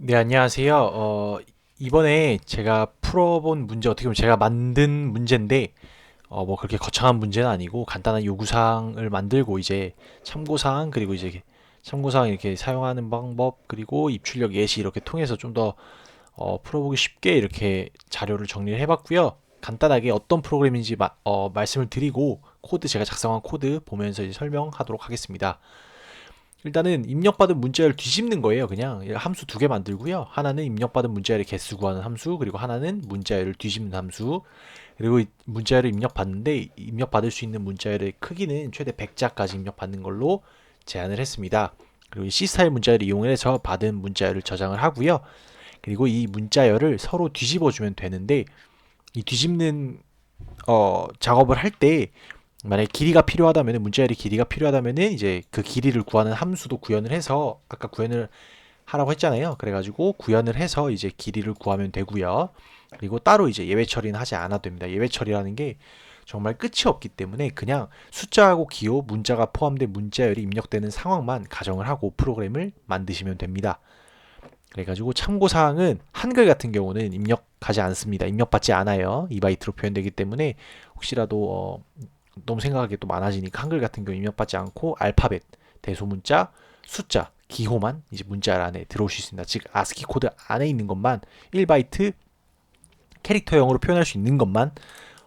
네, 안녕하세요. 이번에 제가 풀어본 문제, 어떻게 보면 제가 만든 문제인데, 뭐 그렇게 거창한 문제는 아니고, 간단한 요구사항을 만들고, 이제 참고사항, 그리고 이제 참고사항 이렇게 사용하는 방법, 그리고 입출력 예시 이렇게 통해서 좀 더, 풀어보기 쉽게 이렇게 자료를 정리를 해봤고요. 간단하게 어떤 프로그램인지 말씀을 드리고, 제가 작성한 코드 보면서 이제 설명하도록 하겠습니다. 일단은 입력받은 문자열을 뒤집는 거예요. 그냥 함수 두 개 만들고요. 하나는 입력받은 문자열의 개수 구하는 함수, 그리고 하나는 문자열을 뒤집는 함수. 그리고 문자열을 입력받는데 입력받을 수 있는 문자열의 크기는 최대 100자까지 입력받는 걸로 제한을 했습니다. 그리고 C 스타일 문자열을 이용해서 받은 문자열을 저장을 하고요. 그리고 이 문자열을 서로 뒤집어 주면 되는데 이 뒤집는 작업을 할때 만약에 길이가 필요하다면 문자열이 길이가 필요하다면은 이제 그 길이를 구하는 함수도 구현을 해서 아까 구현을 하라고 했잖아요. 그래가지고 구현을 해서 이제 길이를 구하면 되고요. 그리고 따로 이제 예외 처리는 하지 않아도 됩니다. 예외 처리라는 게 정말 끝이 없기 때문에 그냥 숫자하고 기호, 문자가 포함된 문자열이 입력되는 상황만 가정을 하고 프로그램을 만드시면 됩니다. 그래가지고 참고사항은 한글 같은 경우는 입력하지 않습니다. 입력받지 않아요. 2바이트로 표현되기 때문에 혹시라도 너무 생각하기 또 많아지니까 한글 같은 경우 입력받지 않고 알파벳, 대소문자, 숫자, 기호만 이제 문자 안에 들어오실 수 있습니다. 즉 아스키 코드 안에 있는 것만 1바이트 캐릭터형으로 표현할 수 있는 것만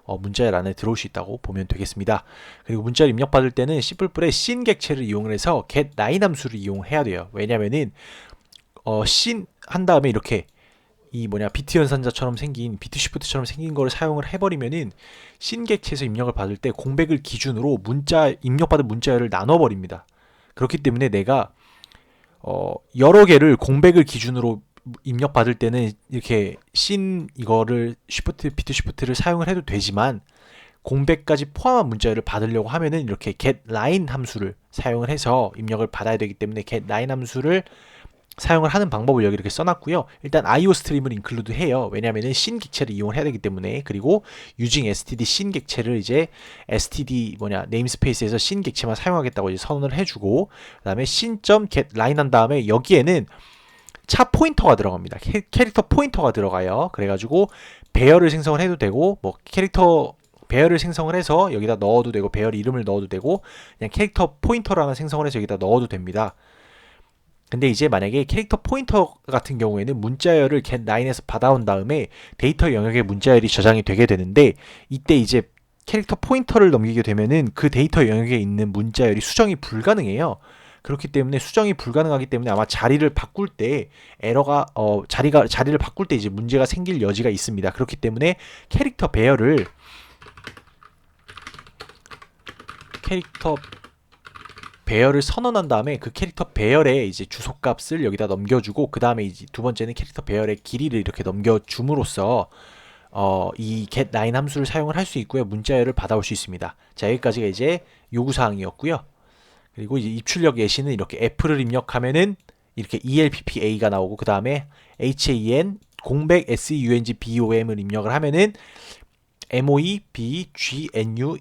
문자열 안에 들어올 수 있다고 보면 되겠습니다. 그리고 문자를 입력받을 때는 C++의 씬 객체를 이용을 해서 getLine 함수를 이용해야 돼요. 왜냐면은 씬 한 다음에 이렇게 이 뭐냐 비트 연산자처럼 생긴 비트 쉬프트처럼 생긴 거를 사용을 해버리면은 신객체에서 입력을 받을 때 공백을 기준으로 문자 입력받은 문자열을 나눠버립니다. 그렇기 때문에 내가 여러 개를 공백을 기준으로 입력받을 때는 이렇게 신 이거를 쉬프트 비트 쉬프트를 사용을 해도 되지만 공백까지 포함한 문자열을 받으려고 하면은 이렇게 getLine 함수를 사용을 해서 입력을 받아야 되기 때문에 getLine 함수를 사용을 하는 방법을 여기 이렇게 써놨고요. 일단 IO 스트림을 인클루드 해요. 왜냐하면 신 객체를 이용을 해야 되기 때문에. 그리고 using std 신 객체를 이제 std 네임스페이스에서 신 객체만 사용하겠다고 이제 선언을 해주고, 그다음에 sin.getLine 한 다음에 여기에는 차 포인터가 들어갑니다. 캐릭터 포인터가 들어가요. 그래가지고 배열을 생성을 해도 되고, 뭐 캐릭터 배열을 생성을 해서 여기다 넣어도 되고, 배열 이름을 넣어도 되고, 그냥 캐릭터 포인터를 하나 생성을 해서 여기다 넣어도 됩니다. 근데 이제 만약에 캐릭터 포인터 같은 경우에는 문자열을 get9에서 받아온 다음에 데이터 영역에 문자열이 저장이 되게 되는데, 이때 이제 캐릭터 포인터를 넘기게 되면은 그 데이터 영역에 있는 문자열이 수정이 불가능해요. 그렇기 때문에 수정이 불가능하기 때문에 아마 자리를 바꿀 때 에러가 자리를 바꿀 때 이제 문제가 생길 여지가 있습니다. 그렇기 때문에 캐릭터 배열을 캐릭터 배열을 선언한 다음에 그 캐릭터 배열의 이제 주소값을 여기다 넘겨주고, 그 다음에 이제 두 번째는 캐릭터 배열의 길이를 이렇게 넘겨줌으로써 이 getLine 함수를 사용을 할 수 있고요. 문자열을 받아올 수 있습니다. 자, 여기까지가 이제 요구사항이었고요. 그리고 이제 입출력 예시는 이렇게 F를 입력하면은 이렇게 ELPPA가 나오고, 그 다음에 HAN 공백 SEUNGBOM을 입력을 하면은 MOE, BGNU,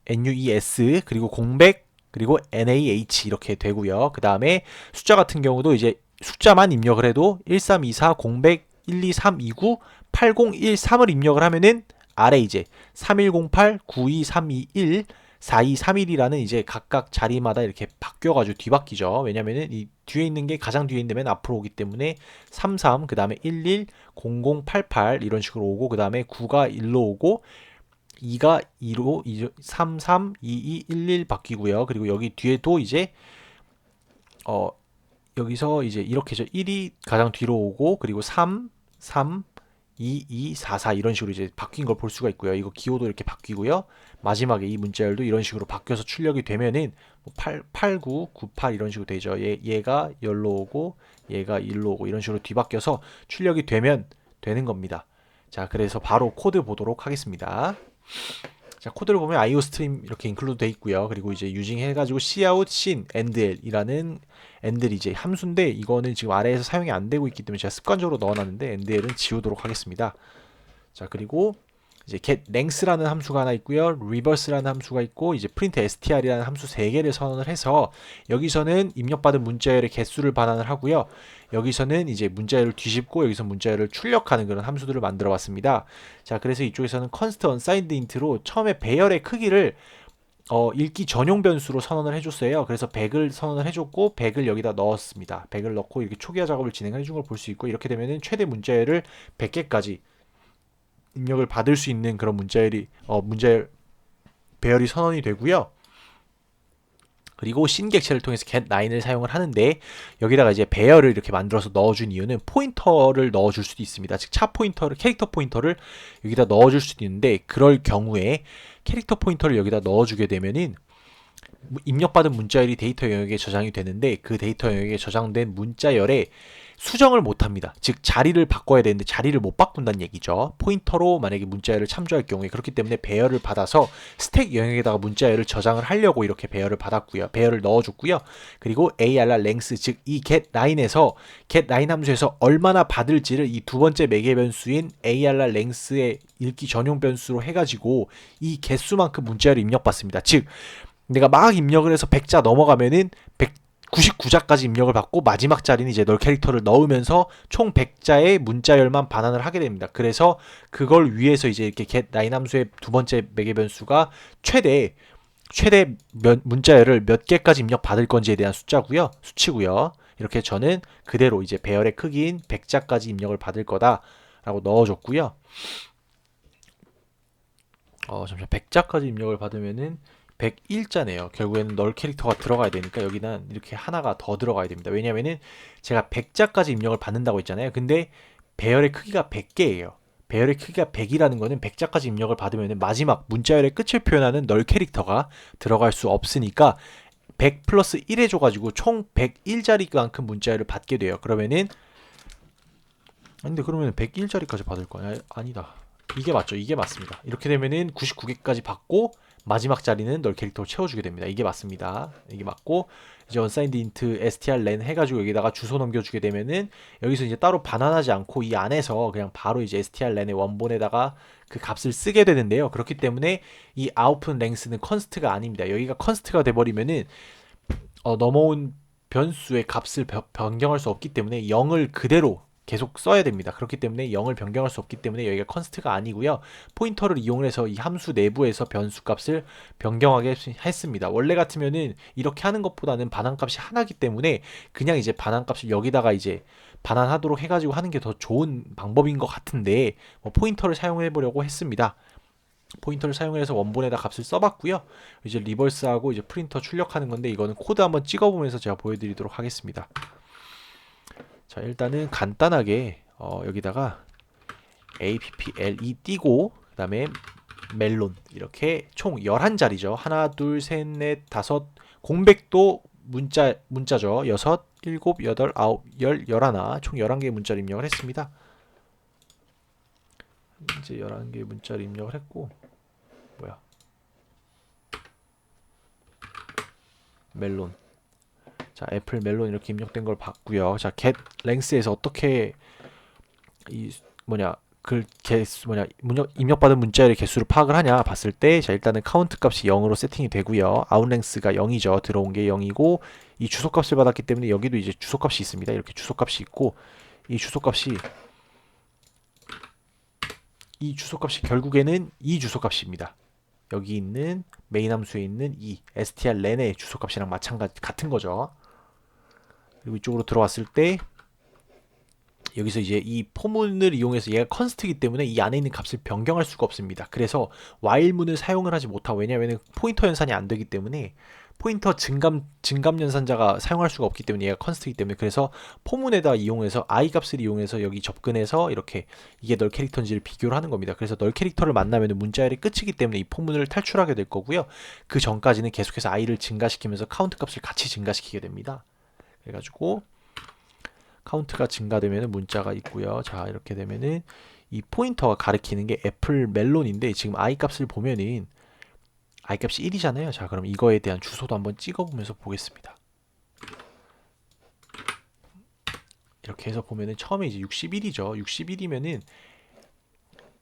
NUES 그리고 공백 그리고 NAH 이렇게 되고요. 그 다음에 숫자 같은 경우도 이제 숫자만 입력을 해도 1324 공백 12329 8013을 입력을 하면은 아래 이제 3108 92321 4231이라는 이제 각각 자리마다 이렇게 바뀌어가지고 뒤바뀌죠. 왜냐면은 이 뒤에 있는 게 가장 뒤에 있는 맨 앞으로 오기 때문에 33, 그 다음에 11, 0088 이런 식으로 오고, 그 다음에 9가 1로 오고, 2가 2로 3, 3, 2, 2, 1, 1 바뀌고요. 그리고 여기 뒤에도 이제 어 여기서 이제 이렇게 1이 가장 뒤로 오고, 그리고 3, 3, 2, 2, 4, 4 이런 식으로 이제 바뀐 걸 볼 수가 있고요. 이거 기호도 이렇게 바뀌고요. 마지막에 이 문자열도 이런 식으로 바뀌어서 출력이 되면은 8, 9, 9, 8 이런 식으로 되죠. 얘가 10로 오고 얘가 1로 오고 이런 식으로 뒤바뀌어서 출력이 되면 되는 겁니다. 자, 그래서 바로 코드 보도록 하겠습니다. 자, 코드를 보면 IO 스트림 이렇게 인클루드 돼 있고요. 그리고 이제 유징 해가지고 cout sin endl이라는 endl이 이제 함수인데, 이거는 지금 아래에서 사용이 안 되고 있기 때문에 제가 습관적으로 넣어놨는데 endl은 지우도록 하겠습니다. 자, 그리고 이제 getLength라는 함수가 하나 있고요. reverse라는 함수가 있고 이제 print str이라는 함수 세 개를 선언을 해서 여기서는 입력받은 문자열의 개수를 반환을 하고요. 여기서는 이제 문자열을 뒤집고 여기서 문자열을 출력하는 그런 함수들을 만들어 봤습니다. 자, 그래서 이쪽에서는 const unsigned int로 처음에 배열의 크기를 읽기 전용 변수로 선언을 해줬어요. 그래서 100을 선언을 해줬고 100을 여기다 넣었습니다. 100을 넣고 이렇게 초기화 작업을 진행해 준 걸 볼 수 있고 이렇게 되면은 최대 문자열을 100개까지 입력을 받을 수 있는 그런 문자열 배열이 선언이 되고요. 그리고 신객체를 통해서 getLine을 사용을 하는데 여기다가 이제 배열을 이렇게 만들어서 넣어준 이유는 포인터를 넣어줄 수도 있습니다. 즉 차 포인터를 캐릭터 포인터를 여기다 넣어줄 수도 있는데 그럴 경우에 캐릭터 포인터를 여기다 넣어주게 되면은 입력받은 문자열이 데이터 영역에 저장이 되는데 그 데이터 영역에 저장된 문자열에 수정을 못합니다. 즉 자리를 바꿔야 되는데 자리를 못 바꾼다는 얘기죠. 포인터로 만약에 문자열을 참조할 경우에 그렇기 때문에 배열을 받아서 스택 영역에다가 문자열을 저장을 하려고 이렇게 배열을 받았고요. 배열을 넣어줬고요. 그리고 ARR length 즉 이 getLine에서 getLine 함수에서 얼마나 받을지를 이 두 번째 매개 변수인 ARR length의 읽기 전용 변수로 해가지고 이 개수만큼 문자열을 입력받습니다. 즉 내가 막 입력을 해서 100자 넘어가면은 199자까지 입력을 받고 마지막 자리는 이제 널 캐릭터를 넣으면서 총 100자의 문자열만 반환을 하게 됩니다. 그래서 그걸 위해서 이제 이렇게 getLine 함수의 두 번째 매개 변수가 최대 문자열을 몇 개까지 입력 받을 건지에 대한 수치고요. 이렇게 저는 그대로 이제 배열의 크기인 100자까지 입력을 받을 거다라고 넣어줬고요. 잠시만 100자까지 입력을 받으면은 101자네요. 결국에는 널 캐릭터가 들어가야 되니까 여기는 이렇게 하나가 더 들어가야 됩니다. 왜냐면은 제가 100자까지 입력을 받는다고 했잖아요. 근데 배열의 크기가 100개예요. 배열의 크기가 100이라는 거는 100자까지 입력을 받으면 마지막 문자열의 끝을 표현하는 널 캐릭터가 들어갈 수 없으니까 100 플러스 1 해줘가지고 총 101자리만큼 문자열을 받게 돼요. 그러면은 근데 그러면 101자리까지 받을 거야? 아니다. 이게 맞죠. 이게 맞습니다. 이렇게 되면은 99개까지 받고 마지막 자리는 널 캐릭터로 채워주게 됩니다. 이게 맞습니다. 이게 맞고 이제 unsigned int strlen 해가지고 여기다가 주소 넘겨주게 되면은 여기서 이제 따로 반환하지 않고 이 안에서 그냥 바로 이제 strlen의 원본에다가 그 값을 쓰게 되는데요. 그렇기 때문에 이 output length는 const가 아닙니다. 여기가 const가 돼버리면은 넘어온 변수의 값을 변경할 수 없기 때문에 0을 그대로 계속 써야 됩니다. 그렇기 때문에 0을 변경할 수 없기 때문에 여기가 컨스트가 아니고요. 포인터를 이용해서 이 함수 내부에서 변수 값을 변경하게 했습니다. 원래 같으면은 이렇게 하는 것보다는 반환값이 하나기 때문에 그냥 이제 반환값을 여기다가 이제 반환하도록 해가지고 하는 게 더 좋은 방법인 것 같은데 포인터를 사용해 보려고 했습니다. 포인터를 사용해서 원본에다 값을 써봤고요. 이제 리버스하고 이제 프린터 출력하는 건데 이거는 코드 한번 찍어보면서 제가 보여드리도록 하겠습니다. 자, 일단은 간단하게 여기다가 apple 띄고 그 다음에 멜론 이렇게 총 11자리죠. 하나, 둘, 셋, 넷, 다섯 공백도 문자죠. 6, 7, 8, 9, 10, 11 총 11개의 문자를 입력을 했습니다. 이제 11개의 문자를 입력을 했고 뭐야 멜론 자, 애플 멜론 이렇게 입력된 걸 봤고요. 자, get length에서 어떻게 이 입력받은 문자열의 개수를 파악을 하냐 봤을 때, 자, 일단은 카운트 값이 0으로 세팅이 되고요. out length가 0이죠. 들어온 게 0이고 이 주소값을 받았기 때문에 여기도 이제 주소값이 있습니다. 이렇게 주소값이 있고 이 주소값이 결국에는 이 주소값입니다. 여기 있는 메인 함수에 있는 이 strlen의 주소값이랑 같은 거죠. 그리고 이쪽으로 들어왔을 때 여기서 이제 이 포문을 이용해서 얘가 컨스트이기 때문에 이 안에 있는 값을 변경할 수가 없습니다. 그래서 while문을 사용을 하지 못하고, 왜냐하면 포인터 연산이 안 되기 때문에 포인터 증감 연산자가 사용할 수가 없기 때문에 얘가 컨스트이기 때문에, 그래서 포문에다 이용해서 i 값을 이용해서 여기 접근해서 이렇게 이게 널 캐릭터인지를 비교를 하는 겁니다. 그래서 널 캐릭터를 만나면 문자열이 끝이기 때문에 이 포문을 탈출하게 될 거고요. 그 전까지는 계속해서 i를 증가시키면서 카운트 값을 같이 증가시키게 됩니다. 그래가지고 카운트가 증가되면 문자가 있고요. 자, 이렇게 되면은 이 포인터가 가리키는 게 애플 멜론인데 지금 i 값을 보면은 i 값이 1이잖아요. 자, 그럼 이거에 대한 주소도 한번 찍어보면서 보겠습니다. 이렇게 해서 보면은 처음에 이제 61이죠. 61이면은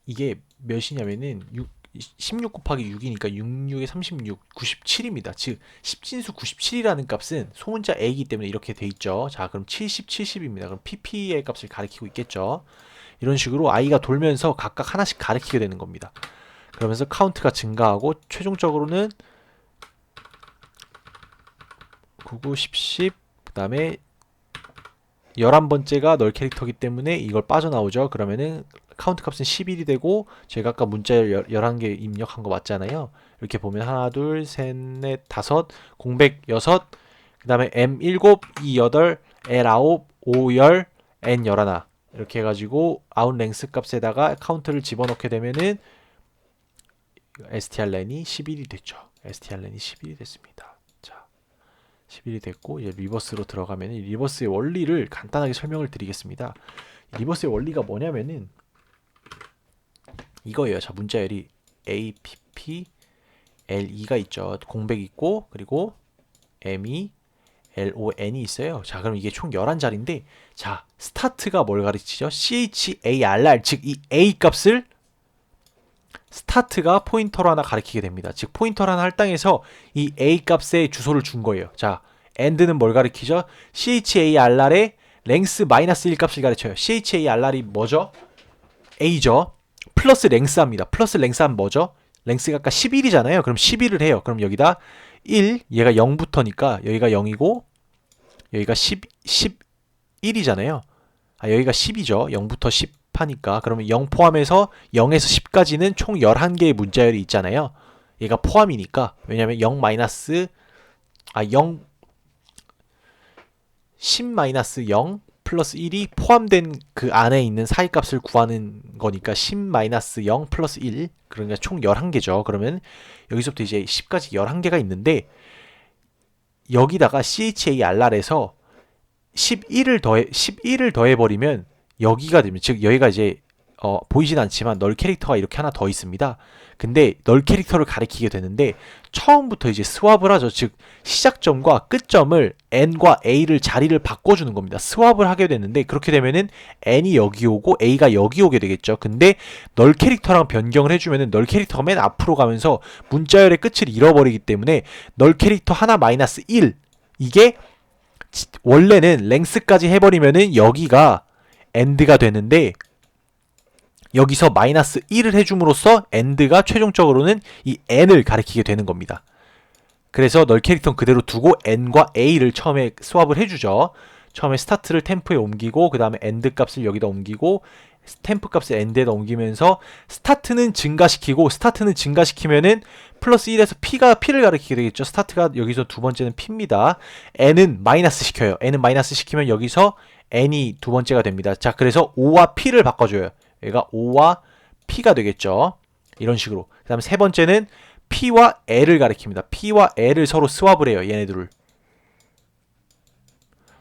이게 몇이냐면은 16 곱하기 6이니까 66에 36, 97입니다. 즉 10진수 97이라는 값은 소문자 a이기 때문에 이렇게 돼 있죠. 자, 그럼 70, 70입니다. 그럼 pp의 값을 가리키고 있겠죠. 이런 식으로 i가 돌면서 각각 하나씩 가리키게 되는 겁니다. 그러면서 카운트가 증가하고 최종적으로는 99, 10, 10, 그 다음에 11번째가 널 캐릭터이기 때문에 이걸 빠져나오죠. 그러면은 카운트 값은 11이 되고 제가 아까 문자 11개 입력한 거 맞잖아요. 이렇게 보면 하나, 둘, 셋, 넷, 다섯, 공백 6, 그 다음에 M 7, E 8, L 9, O 10, N 11 이렇게 해가지고 아웃 랭스 값에다가 카운트를 집어넣게 되면은 strlen이 11이 됐죠. strlen이 11이 됐습니다. 자, 11이 됐고 이제 리버스로 들어가면 리버스의 원리를 간단하게 설명을 드리겠습니다. 리버스의 원리가 뭐냐면은 이거예요. 자, 문자열이 A, P, P, L, E가 있죠. 공백 있고 그리고 M, E, L, O, N이 있어요. 자, 그럼 이게 총 11자리인데 자, 스타트가 뭘 가르치죠? CHARR, 즉 이 A 값을 스타트가 포인터로 하나 가리키게 됩니다. 즉 포인터로 하나 할당해서 이 A 값의 주소를 준 거예요. 자, AND는 뭘 가리키죠? CHARR의 랭스 마이너스 1 값을 가르쳐요. CHARR이 뭐죠? A죠. 플러스 랭스합니다. 플러스 랭스하면 뭐죠? 랭스가 아까 11이잖아요. 그럼 11을 해요. 그럼 여기다 1, 얘가 0부터니까 여기가 0이고 여기가 11이잖아요. 아, 여기가 10이죠. 0부터 10 하니까. 그러면 0 포함해서 0에서 10까지는 총 11개의 문자열이 있잖아요. 얘가 포함이니까. 왜냐면 0 마이너스 10-0 플러스 1이 포함된 그 안에 있는 사이값을 구하는 거니까 10-0 플러스 1 그러니까 총 11개죠. 그러면 여기서부터 이제 10까지 11개가 있는데 여기다가 CHARR에서 11을 더해버리면 여기가 되면 즉 여기가 이제 보이진 않지만 널 캐릭터가 이렇게 하나 더 있습니다. 근데 널 캐릭터를 가리키게 되는데 처음부터 이제 스왑을 하죠. 즉 시작점과 끝점을 n과 a를 자리를 바꿔주는 겁니다. 스왑을 하게 되는데 그렇게 되면은 n이 여기 오고 a가 여기 오게 되겠죠. 근데 널 캐릭터랑 변경을 해주면은 널 캐릭터가 맨 앞으로 가면서 문자열의 끝을 잃어버리기 때문에 널 캐릭터 하나 마이너스 1 이게 원래는 랭스까지 해버리면은 여기가 end가 되는데 여기서 마이너스 1을 해줌으로써 end가 최종적으로는 이 n을 가리키게 되는 겁니다. 그래서 널 캐릭터는 그대로 두고 n과 a를 처음에 스왑을 해주죠. 처음에 스타트를 템프에 옮기고 그 다음에 end 값을 여기다 옮기고 템프 값을 end에다 옮기면서 스타트는 증가시키면은 플러스 1에서 p를 가리키게 되겠죠. 스타트가 여기서 두 번째는 p입니다. n은 마이너스 시켜요. n은 마이너스 시키면 여기서 n이 두 번째가 됩니다. 자, 그래서 O와 P를 바꿔줘요. 얘가 O와 P가 되겠죠. 이런 식으로. 그 다음에 세 번째는 P와 L을 가리킵니다. P와 L을 서로 스왑을 해요. 얘네들을.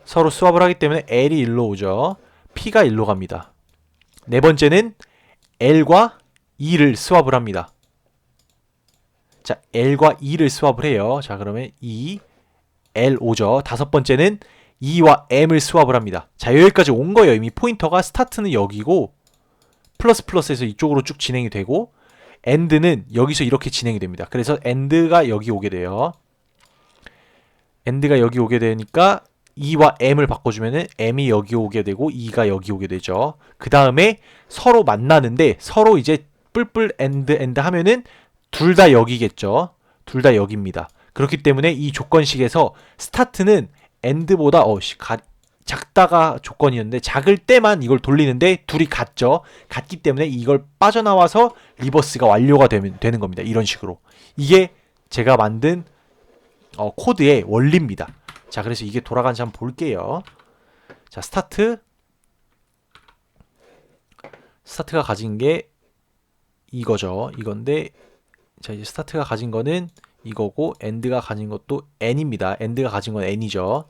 서로 스왑을 하기 때문에 L이 일로 오죠. P가 일로 갑니다. 네 번째는 L과 E를 스왑을 합니다. 자, L과 E를 스왑을 해요. 자, 그러면 E, L 오죠. 다섯 번째는 E와 M을 스왑을 합니다. 자, 여기까지 온 거예요. 이미 포인터가 스타트는 여기고 플러스에서 이쪽으로 쭉 진행이 되고 end는 여기서 이렇게 진행이 됩니다. 그래서 end가 여기 오게 돼요. end가 여기 오게 되니까 E와 M을 바꿔주면은 M이 여기 오게 되고 E가 여기 오게 되죠. 그 다음에 서로 만나는데 서로 이제 뿔뿔 end 하면은 둘 다 여기겠죠. 둘 다 여기입니다. 그렇기 때문에 이 조건식에서 스타트는 end보다 작다가 조건이었는데 작을 때만 이걸 돌리는데 둘이 같죠. 같기 때문에 이걸 빠져나와서 리버스가 완료가 되는 겁니다. 이런 식으로. 이게 제가 만든 코드의 원리입니다. 자, 그래서 이게 돌아가는지 한번 볼게요. 자, 스타트가 가진 게 이거죠. 이건데 자, 이제 스타트가 가진 거는 이거고 end가 가진 것도 n입니다. end가 가진 건 n이죠.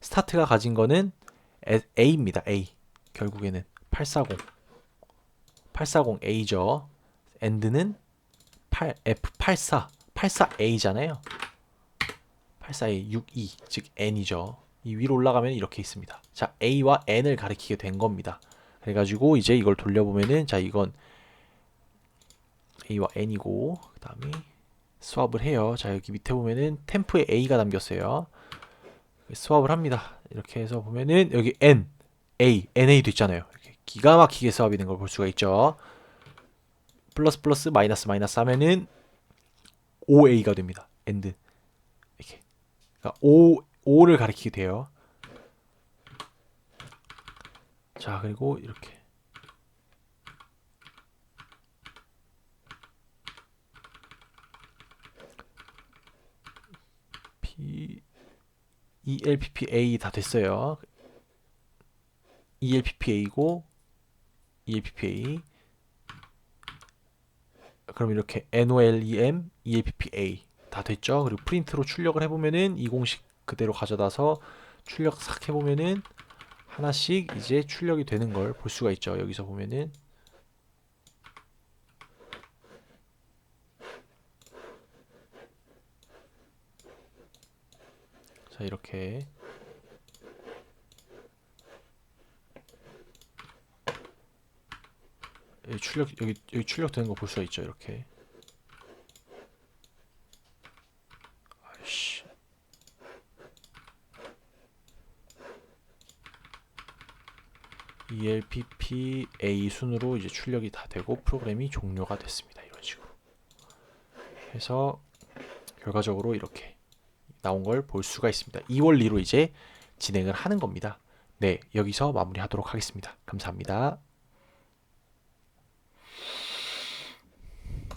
스타트가 가진 거는 A입니다. A. 결국에는 840A죠. end는 F84A잖아요. 84A 62 즉 N이죠. 이 위로 올라가면 이렇게 있습니다. 자, A와 N을 가리키게 된 겁니다. 그래가지고 이제 이걸 돌려보면은 자, 이건 A와 N이고 그 다음에 스왑을 해요. 자, 여기 밑에 보면은 템프에 A가 담겼어요. 스왑을 합니다. 이렇게 해서 보면은 여기 N, A, NA도 있잖아요. 이렇게 기가 막히게 스왑이 된 걸 볼 수가 있죠. 플러스 플러스 마이너스 마이너스 하면은 OA가 됩니다. AND 이렇게. 그러니까 O를 가리키게 돼요. 자, 그리고 이렇게 P ELPPA 다 됐어요. ELPPA고 ELPPA 그럼 이렇게 NOLEM ELPPA 다 됐죠. 그리고 프린트로 출력을 해보면은 이 공식 그대로 가져다서 출력 싹 해보면은 하나씩 이제 출력이 되는 걸 볼 수가 있죠. 여기서 보면은 자, 이렇게 여기 출력되는 거 볼 수가 있죠. 이렇게. 아이씨. ELPPA 순으로 이제 출력이 다 되고 프로그램이 종료가 됐습니다. 이런 식으로 해서 결과적으로 이렇게 나온 걸 볼 수가 있습니다. 이 원리로 이제 진행을 하는 겁니다. 네, 여기서 마무리하도록 하겠습니다. 감사합니다.